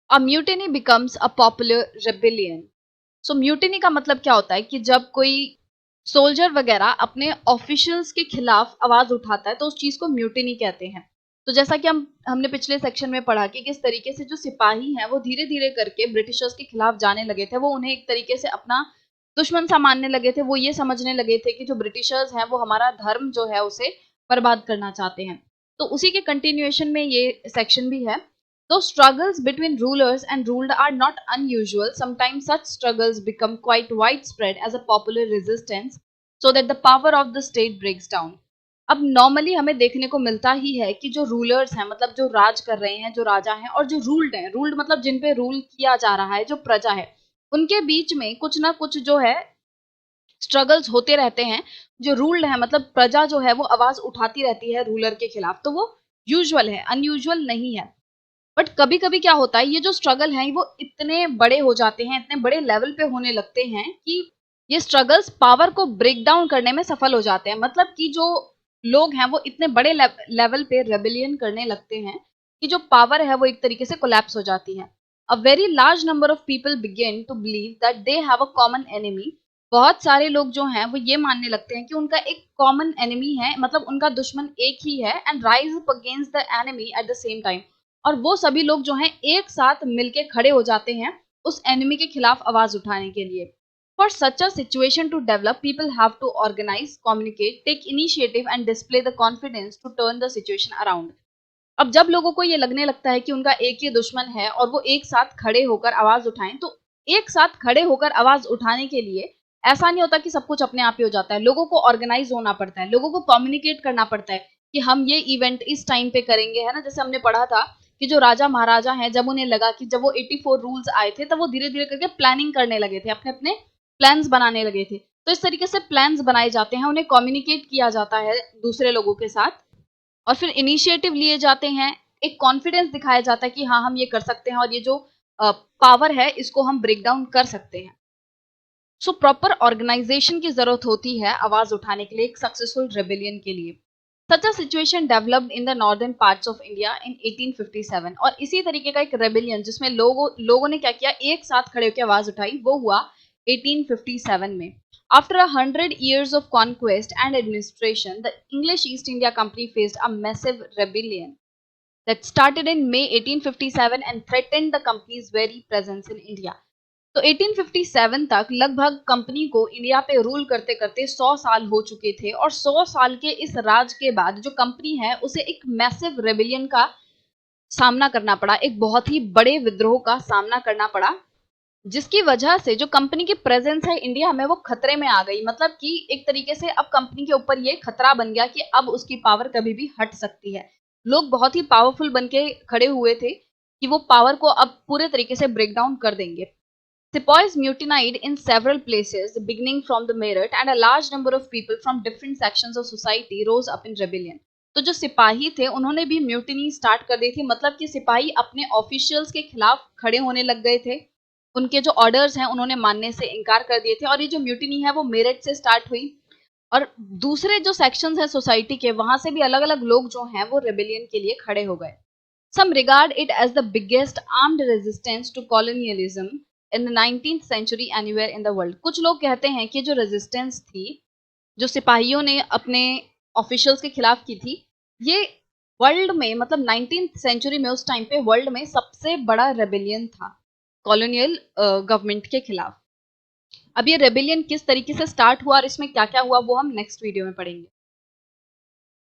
A mutiny becomes a popular rebellion. So mutiny का मतलब क्या होता है कि जब कोई सोल्जर वगैरह अपने ऑफिशियल्स के खिलाफ आवाज उठाता है तो उस चीज को म्यूटिनी कहते हैं। तो जैसा कि हमने पिछले सेक्शन में पढ़ा कि किस तरीके से जो सिपाही हैं वो धीरे धीरे करके ब्रिटिशर्स के खिलाफ जाने लगे थे, वो उन्हें एक तरीके से अपना दुश्मन सा मानने लगे थे, वो ये समझने लगे थे कि जो ब्रिटिशर्स हैं वो हमारा धर्म जो है उसे बर्बाद करना चाहते हैं। तो उसी के कंटिन्यूएशन में ये सेक्शन भी है। Though struggles between rulers and ruled are not unusual, sometimes such struggles become quite widespread as a popular resistance so that the power of the state breaks down. अब नॉर्मली हमें देखने को मिलता ही है कि जो रूलर्स हैं, मतलब जो राज कर रहे हैं, जो राजा हैं, और जो रूल्ड हैं, रूल्ड मतलब जिन पे रूल किया जा रहा है, जो प्रजा है, उनके बीच में कुछ ना कुछ जो है स्ट्रगल्स होते रहते हैं। जो रूल्ड है मतलब प्रजा जो है वो आवाज उठाती रहती है रूलर के खिलाफ, तो वो यूजुअल है, अनयूजुअल नहीं है। बट कभी कभी क्या होता है, ये जो स्ट्रगल है वो इतने बड़े हो जाते हैं, इतने बड़े लेवल पे होने लगते हैं कि ये स्ट्रगल्स पावर को ब्रेक डाउन करने में सफल हो जाते हैं। मतलब कि जो लोग हैं वो इतने बड़े लेवल पे रेबेलियन करने लगते हैं कि जो पावर है वो एक तरीके से कोलैप्स हो जाती है। A very large number of people begin to believe that they have a common enemy. बहुत सारे लोग जो हैं वो ये मानने लगते हैं कि उनका एक कॉमन एनिमी है, मतलब उनका दुश्मन एक ही है, and rise up against the enemy at the same time. और वो सभी लोग जो हैं एक साथ मिलके खड़े हो जाते हैं उस एनिमी के खिलाफ आवाज उठाने के लिए। For such a situation to develop, people have to organise, communicate, take initiative and display the confidence to turn the situation around. अब जब लोगों को ये लगने लगता है कि उनका एक ही दुश्मन है और वो एक साथ खड़े होकर आवाज उठाएं, तो एक साथ खड़े होकर आवाज उठाने के लिए ऐसा नहीं होता कि सब कुछ अपने आप ही हो जाता है। लोगों को ऑर्गेनाइज होना पड़ता है, लोगों को कम्युनिकेट करना पड़ता है कि हम ये इवेंट इस टाइम पे करेंगे, है ना। जैसे हमने पढ़ा था कि जो राजा महाराजा हैं, जब उन्हें लगा कि जब वो 84 रूल्स आए थे तब वो धीरे धीरे करके प्लानिंग करने लगे थे, अपने अपने प्लान्स बनाने लगे थे। तो इस तरीके से प्लान्स बनाए जाते हैं, उन्हें कम्युनिकेट किया जाता है दूसरे लोगों के साथ, और फिर इनिशिएटिव लिए जाते हैं, एक कॉन्फिडेंस दिखाया जाता है कि हाँ हम ये कर सकते हैं और ये जो पावर है इसको हम ब्रेक डाउन कर सकते हैं। सो प्रॉपर ऑर्गेनाइजेशन की जरूरत होती है आवाज उठाने के लिए एक सक्सेसफुल रेबेलियन के लिए। Such a situation developed in the northern parts of India in 1857, और इसी तरीके का एक रेबेलियन जिसमें लोगों ने क्या किया, एक साथ खड़े होकर आवाज उठाई, वो हुआ 1857 में। After 100 years of conquest and administration, the English East India Company faced a massive rebellion that started in May 1857 and threatened the company's very presence in India. तो 1857 तक लगभग कंपनी को इंडिया पे रूल करते करते 100 साल हो चुके थे, और 100 साल के इस राज के बाद जो कंपनी है उसे एक मैसिव रेबेलियन का सामना करना पड़ा, एक बहुत ही बड़े विद्रोह का सामना करना पड़ा, जिसकी वजह से जो कंपनी की प्रेजेंस है इंडिया में वो खतरे में आ गई। मतलब कि एक तरीके से अब कंपनी के ऊपर ये खतरा बन गया कि अब उसकी पावर कभी भी हट सकती है। लोग बहुत ही पावरफुल बन के खड़े हुए थे कि वो पावर को अब पूरे तरीके से ब्रेक डाउन कर देंगे। Sepoys mutinied in several places, beginning from the Meerut, and a large number of people from different sections of society rose up in rebellion. तो जो सिपाही थे उन्होंने भी म्यूटिनी स्टार्ट कर दी थी, मतलब कि सिपाही अपने ऑफिशियल्स के खिलाफ खड़े होने लग गए थे, उनके जो ऑर्डर्स हैं उन्होंने मानने से इनकार कर दिए थे, और ये जो म्यूटिनी है वो मेरठ से स्टार्ट हुई। और दूसरे जो सेक्शंस हैं सोसाइटी के, वहां से भी अलग अलग लोग जो हैं वो रेबेलियन के लिए खड़े हो गए। Some regard it as the biggest armed resistance to colonialism in the 19th century anywhere in the world. कुछ लोग कहते हैं कि जो रेजिस्टेंस थी, जो सिपाहियों ने अपने ऑफिशियल्स के खिलाफ की थी, ये वर्ल्ड में, मतलब 19th सेंचुरी में, उस टाइम पे वर्ल्ड में सबसे बड़ा रेबेलियन था कॉलोनियल गवर्नमेंट के खिलाफ। अब ये रेबेलियन किस तरीके से स्टार्ट हुआ और इसमें क्या क्या हुआ वो हम नेक्स्ट वीडियो में पढ़ेंगे।